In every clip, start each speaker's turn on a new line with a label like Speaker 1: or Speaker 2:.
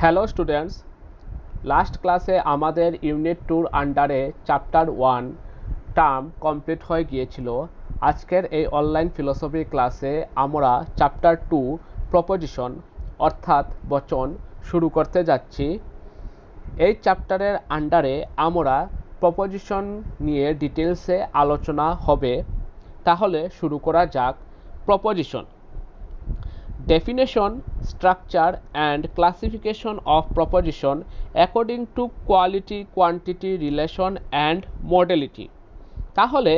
Speaker 1: Hello students, last ক্লাসে আমাদের unit 2 আন্ডারে চ্যাপ্টার 1 টার্ম কমপ্লিট হয়ে গিয়েছিল। আজকের এই অনলাইন ফিলোসফি ক্লাসে আমরা চ্যাপ্টার 2 প্রপোজিশন অর্থাৎ বচন শুরু করতে যাচ্ছি। এই চ্যাপ্টারের আন্ডারে আমরা প্রপোজিশন নিয়ে ডিটেলসে আলোচনা হবে। তাহলে শুরু করা যাক। Proposition definition, structure and classification of proposition according to quality, quantity, relation and modality। তাহলে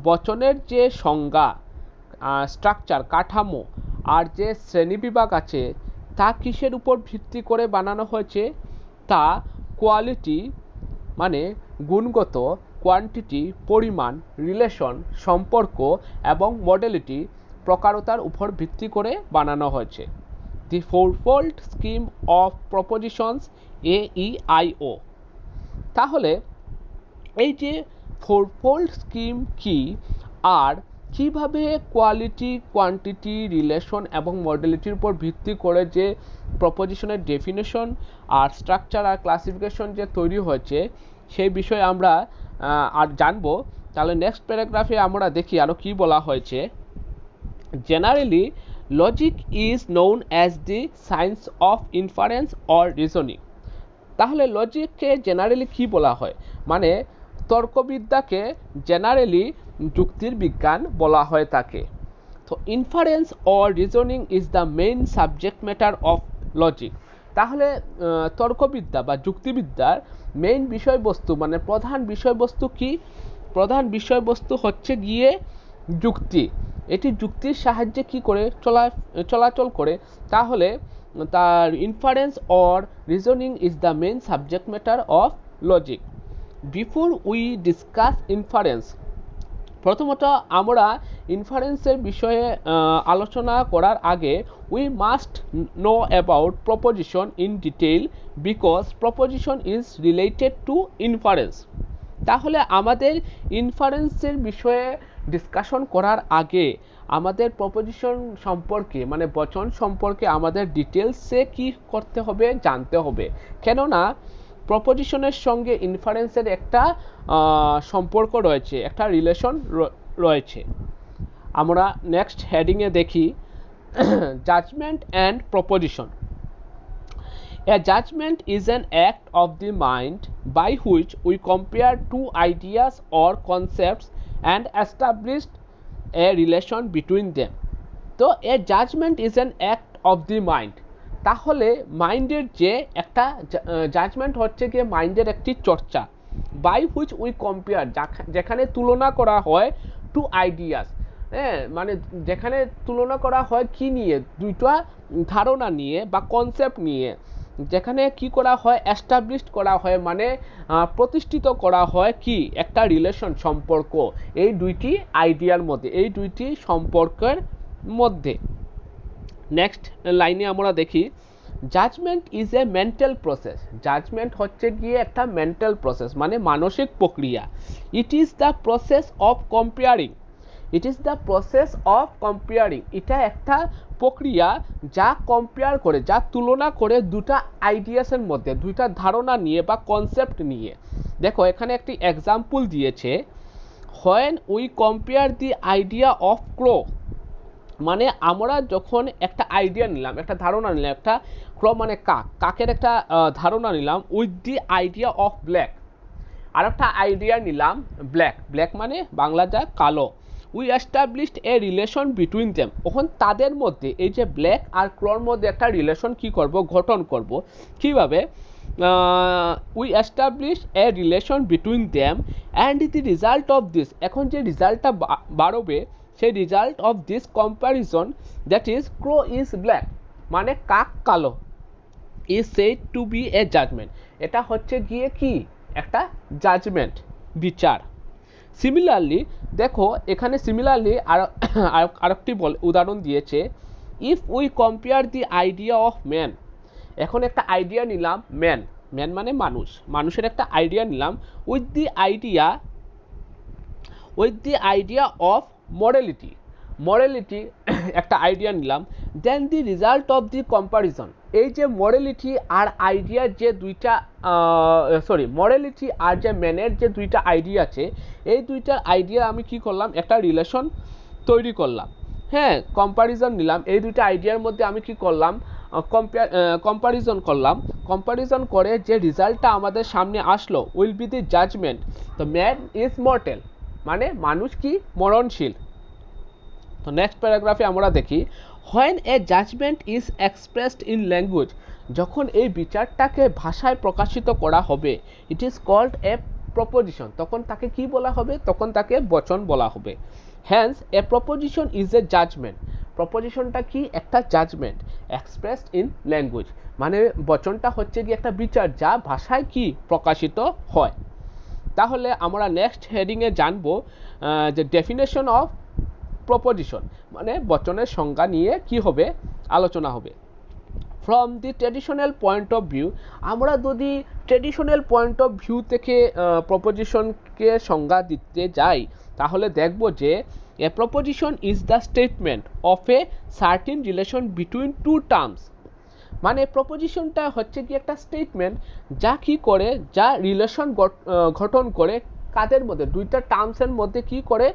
Speaker 1: বচনের যে সংজ্ঞা, স্ট্রাকচার, কাঠামো আর যে শ্রেণীবিভাগ আছে তা কিসের উপর ভিত্তি করে বানানো হয়েছে? তা কোয়ালিটি মানে গুণগত, কোয়ান্টিটি পরিমাণ, রিলেশন সম্পর্ক এবং মডেলিটি প্রকারতার উপর ভিত্তি করে বানানো হয়েছে। দি ফোরফোল্ড স্কিম অফ প্রপোজিশনস AEIO। তাহলে এই যে ফোরফোল্ড স্কিম কি আর কিভাবে কোয়ালিটি, কোয়ান্টিটি, রিলেশন এবং মডেলিটির উপর ভিত্তি করে যে প্রপোজিশনের ডেফিনেশন আর স্ট্রাকচার আর ক্লাসিফিকেশন যে তৈরি হয়েছে সেই বিষয়ে আমরা আর জানবো। তাহলে নেক্সট প্যারাগ্রাফে আমরা দেখি আরও কি বলা হয়েছে। Generally, logic is known as the science of inference or reasoning। তাহলে লজিককে জেনারেলি কি বলা হয়? মানে তর্কবিদ্যাকে জেনারেলি যুক্তির বিজ্ঞান বলা হয়ে থাকে। তো inference or reasoning is the main subject matter of logic. তাহলে তর্কবিদ্যা বা যুক্তিবিদ্যার মেইন বিষয়বস্তু মানে প্রধান বিষয়বস্তু কি? প্রধান বিষয়বস্তু হচ্ছে গিয়ে যুক্তি। এটি যুক্তির সাহায্যে কি করে চলাচল করে? তাহলে তার inference or reasoning is the main subject matter of logic. Before we discuss inference, প্রথমত আমরা ইনফারেন্সের বিষয়ে আলোচনা করার আগে we must know about proposition in detail because proposition is related to inference. তাহলে আমাদের ইনফারেন্সের বিষয়ে ডিসকাশন করার আগে আমাদের প্রপোজিশন সম্পর্কে মানে বচন সম্পর্কে আমাদের ডিটেলসে কি করতে হবে? জানতে হবে। কেননা প্রপোজিশনের সঙ্গে ইনফারেন্সের একটা সম্পর্ক রয়েছে, একটা রিলেশন রয়েছে। আমরা নেক্সট হেডিংয়ে দেখি judgment and proposition. A judgment is an act of the mind by which we compare two ideas or concepts and establish a relation between them। তো a judgment is an act of the mind। তাহলে মাইন্ডের যে একটা judgement হচ্ছে কি মাইন্ডের একটি চর্চা। বাই হুইচ উই কম্পেয়ার, যেখানে তুলনা করা হয় টু আইডিয়াস, মানে যেখানে তুলনা করা হয় কি নিয়ে? দুইটা ধারণা নিয়ে বা কনসেপ্ট নিয়ে। যেখানে কি করা হয়? এস্টাবলিশ করা হয় মানে প্রতিষ্ঠিত করা হয় কি একটা রিলেশন, সম্পর্ক এই দুইটি আইডিয়ার মধ্যে, এই দুইটি সম্পর্কের মধ্যে। নেক্সট লাইনে আমরা দেখি judgment is a mental process. Judgment হচ্ছে গিয়ে একটা মেন্টাল প্রসেস মানে মানসিক প্রক্রিয়া। It is the process of comparing. It is the process of comparing. এটা একটা প্রক্রিয়া যা কম্পেয়ার করে, যা তুলনা করে দুটা আইডিয়াসের মধ্যে, দুইটা ধারণা নিয়ে বা কনসেপ্ট নিয়ে। দেখো এখানে একটি এক্সাম্পল দিয়েছে, when we compare the idea of crow. মানে আমরা যখন একটা আইডিয়া নিলাম, একটা ধারণা নিলাম, একটা ক্রো মানে কাক, কাকের একটা ধারণা নিলাম with the idea of black. আর একটা আইডিয়া নিলাম ব্ল্যাক, ব্ল্যাক মানে বাংলা যা কালো। We established a relation between them. তখন তাদের মধ্যে এই যে ব্ল্যাক আর ক্রোর মধ্যে একটা রিলেশন কি করব? গঠন করব। কিভাবে? We establish a relation between them and the result of this, এখন যে রিজাল্টটা বাড়বে সেই result of this comparison that is crow is black মানে কাক কালো, is said to be a judgment. এটা হচ্ছে গিয়ে কি একটা জাজমেন্ট, বিচার। সিমিলারলি দেখো এখানে সিমিলারলি আরেকটি উদাহরণ দিয়েছে, if we compare the idea of man. এখন একটা আইডিয়া নিলাম ম্যান, ম্যান মানে মানুষ, মানুষের একটা আইডিয়া নিলাম with the idea of morality. Morality একটা আইডিয়া নিলাম, then the result of the comparison. এই যে মরালিটি আর আইডিয়ার যে দুইটা মরালিটি আর যে ম্যানের যে দুইটা আইডিয়া আছে, এই দুইটা আইডিয়া আমি কি করলাম, একটা রিলেশন তৈরি করলাম। হ্যাঁ, কম্পারিজন নিলাম, এই দুইটা আইডিয়ার মধ্যে আমি কি করলাম, কম্পারিজন করলাম। কম্পারিজন করে যে রেজাল্টটা আমাদের সামনে আসলো, will be the judgment the man is mortal, মানে মানুষ কি মরণশীল। তো নেক্সট প্যারাগ্রাফে আমরা দেখি, when a judgment is expressed in language, যখন এই বিচারটাকে ভাষায় প্রকাশিত করা হবে, it is called a proposition, তখন তাকে কি বলা হবে, তখন তাকে বচন বলা হবে। Hence a proposition is a judgement, প্রপোজিশনটা কি, একটা জাজমেন্ট এক্সপ্রেসড ইন ল্যাঙ্গুয়েজ, মানে বচনটা হচ্ছে কি একটা বিচার যা ভাষায় কি প্রকাশিত হয়। তাহলে আমরা নেক্সট হেডিংয়ে জানবো যে ডেফিনেশন অফ প্রপোজিশন, মানে বচনের সংজ্ঞা নিয়ে কি হবে, আলোচনা হবে। From the traditional point of view, আমরা যদি ট্র্যাডিশনাল পয়েন্ট অফ ভিউ থেকে প্রপোজিশনকে সংজ্ঞা দিতে যাই, তাহলে দেখব যে a proposition is the statement of a certain relation between two terms, মানে প্রপোজিশনটা হচ্ছে কি একটা স্টেটমেন্ট যা কি করে, যা রিলেশন গঠন করে কাদের মধ্যে, দুইটা টার্মসের মধ্যে কি করে,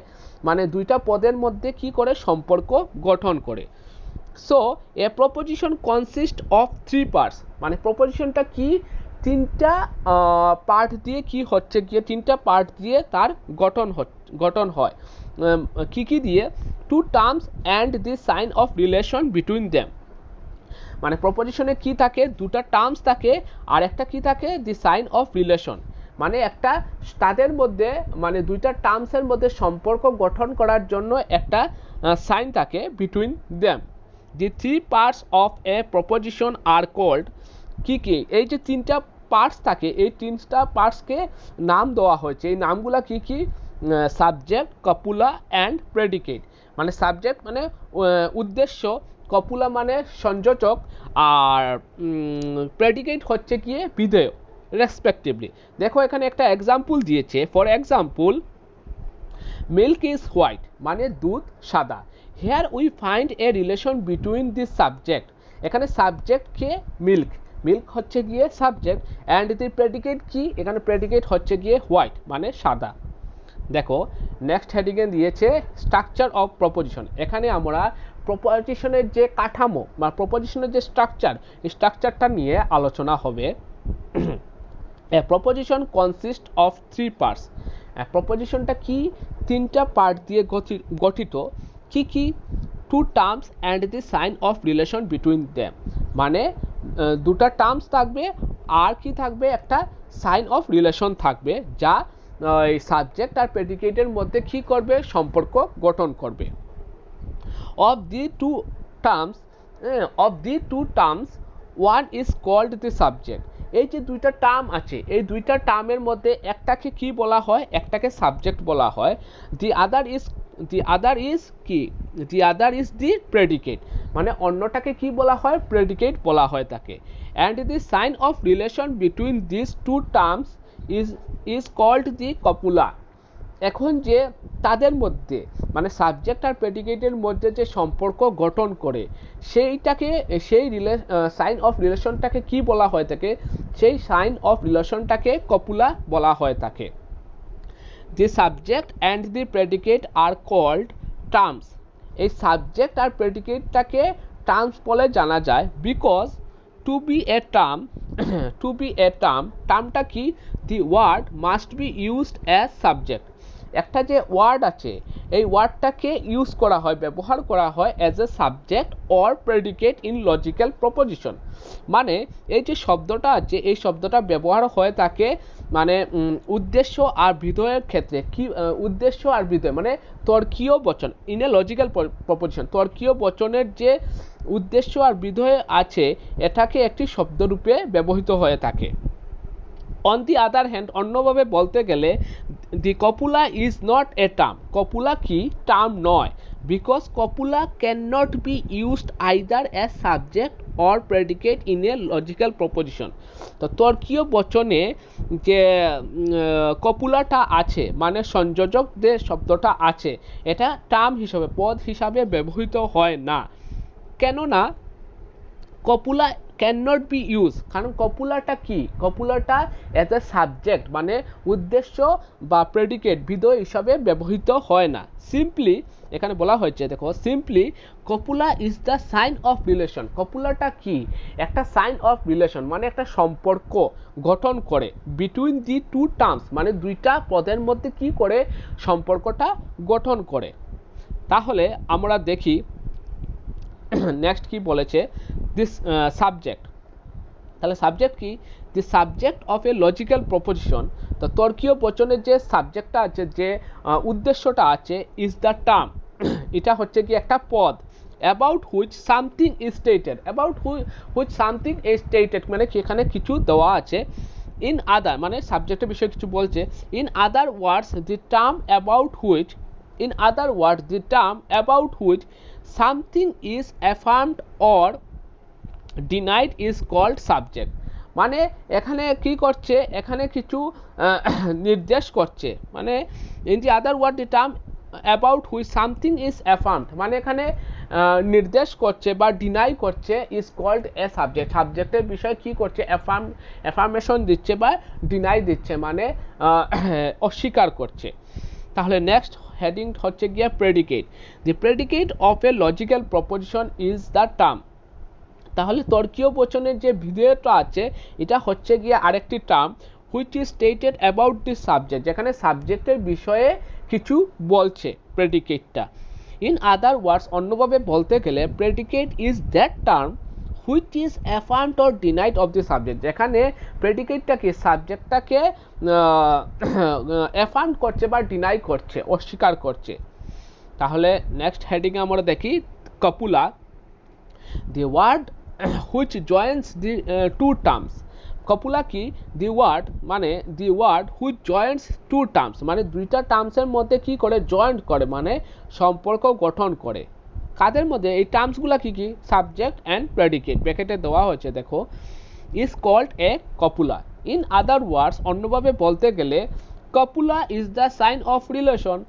Speaker 1: মানে দুইটা পদের মধ্যে কি করে সম্পর্ক গঠন করে। So A proposition consist of three parts, মানে প্রপোজিশনটা কি তিনটা পার্ট দিয়ে কি হচ্ছে গিয়ে, তিনটা পার্ট দিয়ে তার গঠন হয়। কি কি দিয়ে, two terms and the sign of relation between them, মানে প্রপোজিশনে কি থাকে, দুটা টার্মস থাকে আর একটা কি থাকে, দি সাইন অফ রিলেশন, মানে একটা তাদের মধ্যে, মানে দুইটা টার্মসের মধ্যে সম্পর্ক গঠন করার জন্য একটা সাইন থাকে between them. The three parts of a proposition are called, কি কি, এই যে তিনটা পার্টস থাকে, এই তিনটা পার্টসকে নাম দেওয়া হয়েছে। এই নামগুলা কি কি, সাবজেক্ট, কপুলা অ্যান্ড প্রেডিকেট, মানে সাবজেক্ট মানে উদ্দেশ্য, কপুলা মানে সংযোজক, আর প্রেডিকেট হচ্ছে গিয়ে বিধেয়, রেসপেক্টিভলি। দেখো এখানে একটা এক্সাম্পল দিয়েছে, for example milk is white, মানে দুধ সাদা। Here we find a relation between this subject, এখানে সাবজেক্ট কে মিল্ক, মিল্ক হচ্ছে গিয়ে সাবজেক্ট, অ্যান্ড দি প্রেডিকেট কি, এখানে প্রেডিকেট হচ্ছে গিয়ে হোয়াইট মানে সাদা। দেখো নেক্সট হেডিংয়ে দিয়েছে স্ট্রাকচার অফ প্রপোজিশন, এখানে আমরা প্রপোজিশনের যে কাঠামো বা প্রপোজিশনের যে স্ট্রাকচার, এই স্ট্রাকচারটা নিয়ে আলোচনা হবে। A proposition consist of three parts, প্রপোজিশনটা কি তিনটা পার্ট দিয়ে গঠিত। কি কি, two terms and the sign of relation between them, মানে দুটা টার্মস থাকবে আর কি থাকবে, একটা সাইন অফ রিলেশন থাকবে যা এই সাবজেক্ট আর প্রেডিকেটের মধ্যে কি করবে, সম্পর্ক গঠন করবে। Of the two terms one is called the subject, এই যে দুইটা টার্ম আছে, এই দুইটা টার্মের মধ্যে একটাকে কি বলা হয়, একটাকে সাবজেক্ট বলা হয়। দি আদার ইজ দি প্রেডিকেট, মানে অন্যটাকে কি বলা হয়, প্রেডিকেট বলা হয় তাকে। And the sign of relation between this two terms is called the copula, এখন যে তাদের মধ্যে মানে সাবজেক্ট আর প্রেডিকেটের মধ্যে যে সম্পর্ক গঠন করে সেইটাকে, সেই সাইন অফ রিলেশনটাকে কি বলা হয় থাকে, সেই সাইন অফ রিলেশনটাকে কপুলা বলা হয় থাকে। The subject and the predicate are called terms, এই সাবজেক্ট আর প্রেডিকেটটাকে টার্মস বলে জানা যায়। Because to be a term, টার্মটা কি, the word must be used as subject, একটা যে ওয়ার্ড আছে এই ওয়ার্ডটাকে ইউজ করা হয়, ব্যবহার করা হয় as a subject or predicate in logical proposition, মানে এই যে শব্দটা আছে এই শব্দটা ব্যবহার হয়ে থাকে মানে উদ্দেশ্য আর বিধেয়ের ক্ষেত্রে। কি উদ্দেশ্য আর বিধেয়, মানে তর্কীয় বচন ইন এ লজিক্যাল প্রপোজিশন, তর্কীয় বচনের যে উদ্দেশ্য আর বিধেয় আছে এটাকে একটি শব্দরূপে ব্যবহৃত হয়ে থাকে। অন দি আদার হ্যান্ড, অন্যভাবে বলতে গেলে the copula is not a term, copula কি টার্ম নয়, because copula can not be used either as subject or predicate in a logical proposition. তো তর্কীয় বচনে যে কপুলাটা আছে মানে সংযোজক যে শব্দটা আছে এটা টার্ম হিসাবে পদ হিসাবে ব্যবহৃত হয় না, কেননা কপুলা ক্যান নট বি ইউজ, কারণ কপুলাটা কি, কপুলাটা অ্যাজ এ সাবজেক্ট মানে উদ্দেশ্য বা প্রেডিকেট বিধেয় হিসাবে ব্যবহৃত হয় না। সিম্পলি এখানে বলা হয়েছে দেখো, simply copula is the sign of relation. কপুলাটা কি, একটা সাইন অফ রিলেশন মানে একটা সম্পর্ক গঠন করে বিটুইন দি টু টার্মস মানে দুইটা পদের মধ্যে কি করে সম্পর্কটা গঠন করে। তাহলে আমরা দেখি নেক্সট কি বলেছে, দিস সাবজেক্ট। তাহলে সাবজেক্ট কি, the subject of A logical proposition. তো তর্কীয় বচনের যে সাবজেক্টটা আছে যে উদ্দেশ্যটা আছে ইজ দ্য টার্ম, এটা হচ্ছে কি একটা পদ, about which something is stated, about which something is stated মানে এখানে কিছু দেওয়া আছে। ইন আদার মানে সাবজেক্টের বিষয়ে কিছু বলছে। In other words the term about which, in other words the term about which something is affirmed or denied is called subject। মানে এখানে কি করছে, এখানে কিছু নির্দেশ করছে, মানে in the other word the term about which something is affirmed মানে এখানে নির্দেশ করছে বা ডিনাই করছে is called a subject। সাবজেক্টের বিষয়ে কি করছে, অ্যাফার্মেশন দিচ্ছে বা ডিনাই দিচ্ছে মানে অস্বীকার করছে। তাহলে নেক্সট হেডিং হচ্ছে গিয়ে predicate. The predicate of A logical proposition is the term. তাহলে তর্কীয় বচনের যে বিধেয়টা আছে এটা হচ্ছে গিয়ে আরেকটি term which is stated about the subject, যেখানে সাবজেক্টের বিষয়ে কিছু বলছে প্রেডিকেটটা। ইন আদার ওয়ার্ডস অন্যভাবে বলতে গেলে predicate is that term which is affirmed or denied of the subject, যেখানে প্রেডিকেটটাকে সাবজেক্টটাকে অ্যাফার্ম করছে বা ডিনাই করছে, অস্বীকার করছে। তাহলে নেক্সট হেডিংয়ে আমরা দেখি copula, the word which joins the two terms. Copula কি, দি ওয়ার্ড মানে the word which joins two terms মানে দুইটা টার্মসের মধ্যে কি করে জয়েন্ট করে মানে সম্পর্ক গঠন করে। কাদের মধ্যে, এই টার্মসগুলো কি কি, সাবজেক্ট অ্যান্ড প্রেডিকেট ব্র্যাকেটে দেওয়া হয়েছে দেখো, is called a copula. In other words অন্যভাবে বলতে গেলে copula is the sign of relation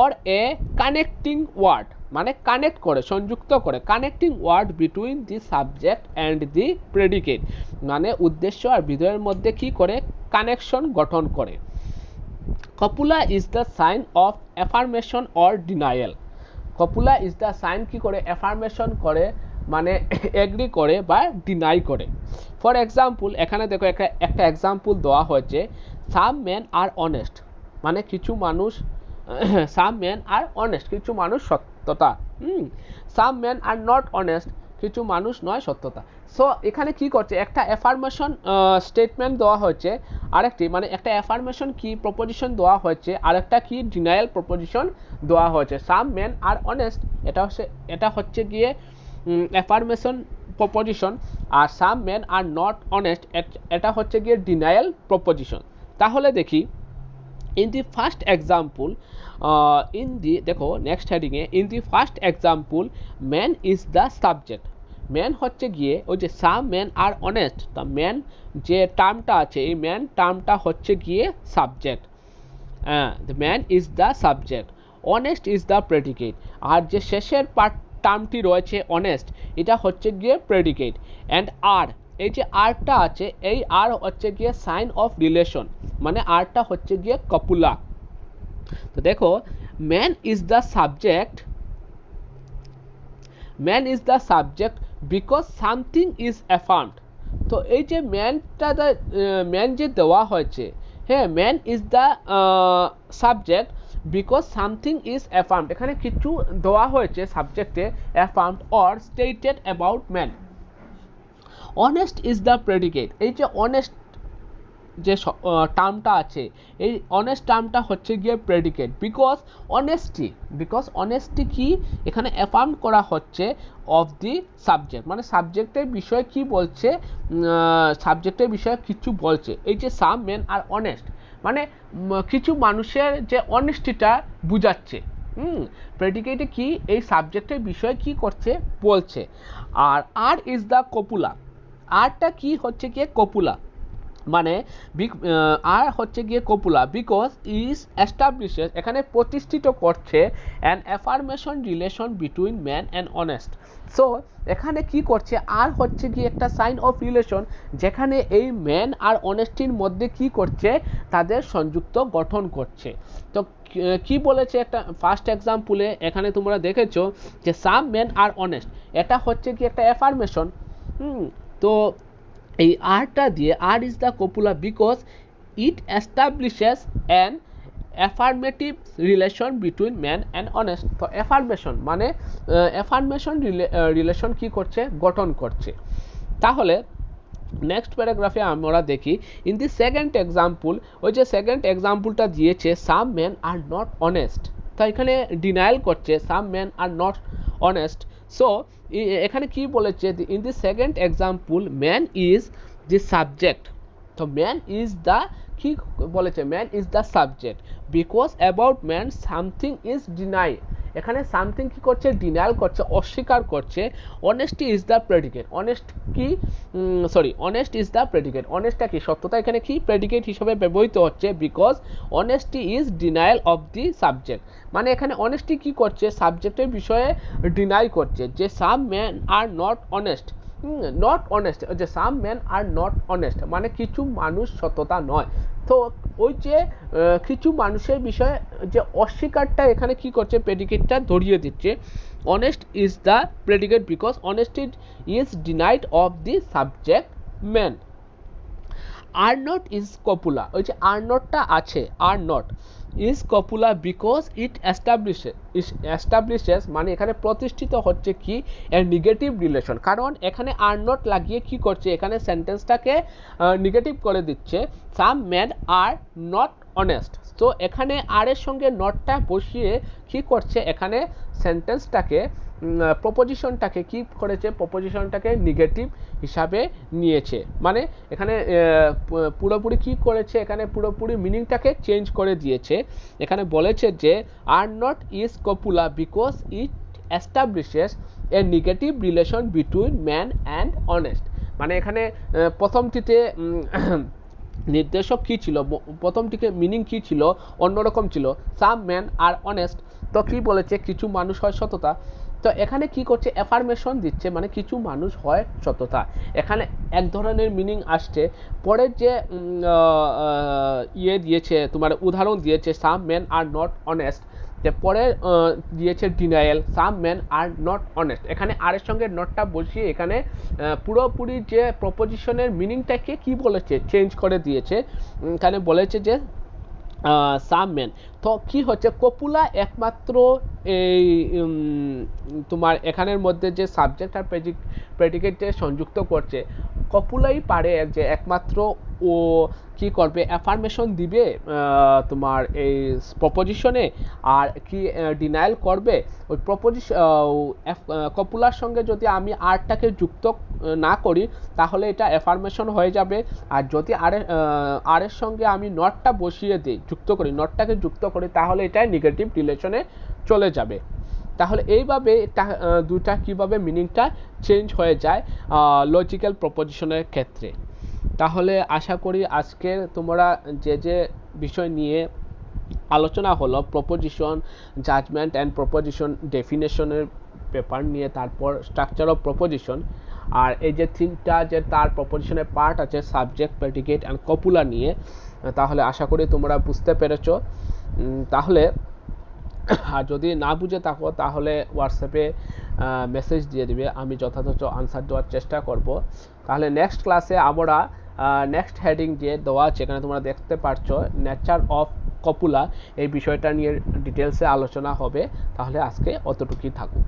Speaker 1: or a connecting word মানে কানেক্ট করে সংযুক্ত করে, connecting word between the subject and the predicate মানে উদ্দেশ্য আর বিধেয়ের মধ্যে কি করে কানেকশন গঠন করে। Copula is the sign of affirmation or denial. Copula is the sign কি করে, অ্যাফার্মেশন করে মানে এগ্রি করে বা ডিনাই করে। ফর এক্সাম্পল এখানে দেখো একটা এক্সাম্পল দেওয়া হয়েছে, সাম মেন আর অনেস্ট মানে কিছু মানুষ, সাম মেন আর অনেস্ট কিছু মানুষ সত্যতা, সাম মেন আর নট অনেস্ট কিছু মানুষ নয় সত্যতা। সো এখানে কি করছে, একটা অ্যাফার্মেশন স্টেটমেন্ট দেওয়া হয়েছে, আরেকটি মানে একটা অ্যাফার্মেশন কি প্রপোজিশন দেওয়া হয়েছে, আরেকটা কি ডিনায়াল প্রপোজিশন দেওয়া হয়েছে। সাম মেন আর অনেস্ট এটা হচ্ছে গিয়ে অ্যাফার্মেশন প্রপোজিশন, আর some men are not honest এটা হচ্ছে গিয়ে ডিনায়াল প্রপোজিশন। তাহলে দেখি in the first example দেখো নেক্সট হেডিংয়ে, in the first example man is the subject। Man হচ্ছে গিয়ে ওই যে সাম ম্যান আর অনেস্ট, তা ম্যান যে টার্মটা আছে এই ম্যান টার্মটা হচ্ছে গিয়ে subject, the man is the subject, honest is the predicate। আর যে শেষের টার্মটি রয়েছে অনেস্ট এটা হচ্ছে গিয়ে প্রেডিকেট। অ্যান্ড আর এই যে আরটা আছে এই আর হচ্ছে গিয়ে সাইন অফ রিলেশন মানে আরটা হচ্ছে গিয়ে কপুলা। তো দেখো man is the subject, man is the subject because something is affirmed. তো এই যে ম্যান যে দেওয়া হয়েছে, হ্যাঁ man is the subject because something is affirmed, এখানে কিছু দেওয়া হয়েছে সাবজেক্টে affirmed or stated about man. Honest is the predicate, এই যে অনেস্ট যে টার্মটা আছে এই অনেস্ট টার্মটা হচ্ছে গিয়ে প্রেডিকেট বিকজ অনেস্টি কি এখানে অ্যাফার্ম করা হচ্ছে অফ দি সাবজেক্ট মানে সাবজেক্টের বিষয়ে কি বলছে, সাবজেক্টের বিষয়ে কিছু বলছে। এই যে সাম মেন আর অনেস্ট মানে কিছু মানুষের যে অনেস্টিটা বুঝাচ্ছে, প্রেডিকেটে কি এই সাবজেক্টের বিষয়ে কি করছে বলছে। আর ইজ দ্য কপুলা, আরটা কি হচ্ছে গিয়ে কপুলা, মানে আর হচ্ছে গিয়ে কপুলা বিকজ ইজ এস্টাবলিশেস, এখানে প্রতিষ্ঠিত করছে an affirmation relation between man and honest. So এখানে কি করছে, আর হচ্ছে গিয়ে একটা সাইন অফ রিলেশন, যেখানে এই ম্যান আর অনেস্টির মধ্যে কি করছে, তাদের সংযুক্ত গঠন করছে। তো কি বলেছে একটা ফার্স্ট এক্সাম্পলে, এখানে তোমরা দেখেছো যে সাম ম্যান আর অনেস্ট, এটা হচ্ছে কি একটা অ্যাফার্মেশন। তো এই আরটা দিয়ে are is the copula because it establishes an affirmative relation between man and honest. তো অ্যাফার্মেশন মানে অ্যাফার্মেশন রিলেশন কি করছে, গঠন করছে। তাহলে নেক্সট প্যারাগ্রাফে আমরা দেখি ইন দি সেকেন্ড এক্সাম্পল, ওই যে সেকেন্ড এক্সাম্পলটা দিয়েছে some man are not honest, তো এখানে ডিনায়াল করছে some man are not honest. So এখানে কি বলেছে, in the second example man is the subject. তো ম্যান ইজ দ্য, কি বলেছে, man is the subject because about man something is deny, এখানে সামথিং কি করছে, ডিনায়াল করছে, অস্বীকার করছে। Honesty is the predicate, honest কি অনেস্ট ইজ দ্য প্রেডিকেট, অনেস্টটা কি, সত্যতা এখানে কি প্রেডিকেট হিসেবে ব্যবহৃত হচ্ছে because honesty is denial of the subject, মানে এখানে অনেস্টি কি করছে, সাবজেক্টের বিষয়ে ডিনাই করছে যে some man are not honest, not honest, যে some man are not honest মানে কিছু মানুষ সততা নয়। তো ওই যে কিছু মানুষের বিষয়ে যে অস্বীকারটা এখানে কি করছে, প্রেডিকেটটা ধরিয়ে দিচ্ছে। Honest is the predicate because honesty is denied of the subject man. Are not is copula, ওই যে আর নটটা আছে, are not is copula because it establishes মানে এখানে প্রতিষ্ঠিত হচ্ছে কি এর নেগেটিভ রিলেশন, কারণ এখানে আর নট লাগিয়ে কি করছে, এখানে সেন্টেন্সটাকে নেগেটিভ করে দিচ্ছে। সাম ম্যান আর নট অনেস্ট, তো এখানে আর এর সঙ্গে নটটা বসিয়ে কি করছে, এখানে সেন্টেন্সটাকে প্রপোজিশনটাকে কি করেছে, প্রপোজিশনটাকে নেগেটিভ হিসাবে নিয়েছে, মানে এখানে পুরোপুরি কি করেছে, এখানে পুরোপুরি মিনিংটাকে চেঞ্জ করে দিয়েছে। এখানে বলেছে যে are not is copula because it establishes a negative relation between man and honest, মানে এখানে প্রথমটিতে নির্দেশক কি ছিল, প্রথমটিকে মিনিং কি ছিল, অন্যরকম ছিল, সাম ম্যান আর অনেস্ট, তো কি বলেছে, কিছু মানুষ হয় সততা। তো এখানে কি করছে, অ্যাফার্মেশন দিচ্ছে, মানে কিছু মানুষ হয় সততা, এখানে এক ধরনের মিনিং আসছে। পরের যে দিয়েছে তোমার উদাহরণ দিয়েছে some man are not honest, যে পরে দিয়েছে denial, some man are not honest, এখানে আর এর সঙ্গে নটটা বসিয়ে এখানে পুরোপুরি যে প্রপোজিশনের মিনিংটাকে কি বলেছে, চেঞ্জ করে দিয়েছে। এখানে বলেছে যে সাম ম্যান, তো কি হচ্ছে, কপুলা একমাত্র এই তোমার এখানের মধ্যে যে সাবজেক্ট আর প্রেডিকেটে সংযুক্ত করছে, কপুলাই পারে যে একমাত্র ও কি করবে, অ্যাফার্মেশন দিবে তোমার এই প্রপোজিশনে, আর কি ডিনায়াল করবে ওই কপুলার সঙ্গে যদি আমি আরটাকে যুক্ত না করি তাহলে এটা অ্যাফার্মেশন হয়ে যাবে, আর যদি আর এর সঙ্গে আমি নটটা বসিয়ে দিই, নটটাকে যুক্ত করি তাহলে এটা নেগেটিভ রিলেশনে চলে যাবে। তাহলে এইভাবে দুটা কিভাবে মিনিংটা চেঞ্জ হয়ে যায় লজিক্যাল প্রপোজিশনের ক্ষেত্রে। তাহলে আশা করি আজকে তোমরা যে বিষয় নিয়ে আলোচনা হলো, প্রপোজিশন, জাজমেন্ট অ্যান্ড প্রপোজিশন ডেফিনেশনের পেপার নিয়ে, তারপর স্ট্রাকচার অফ প্রপোজিশন, আর এই যে তিনটা যে তার প্রপোজিশনের পার্ট আছে, সাবজেক্ট, প্রেডিকেট অ্যান্ড কপুলা নিয়ে, তাহলে আশা করি তোমরা বুঝতে পেরেছো। তাহলে আর যদি না বুঝে থাকো তাহলে হোয়াটসঅ্যাপে মেসেজ দিয়ে দিবে, আমি যথাযথ আনসার দেওয়ার চেষ্টা করব। তাহলে নেক্সট ক্লাসে আমরা নেক্সট হেডিং যে দেওয়া আছে, এখানে তোমরা দেখতে পাচ্ছ নেচার অফ কপুলা, এই বিষয়টা নিয়ে ডিটেলসে আলোচনা হবে। তাহলে আজকে অতটুকুই থাকুক।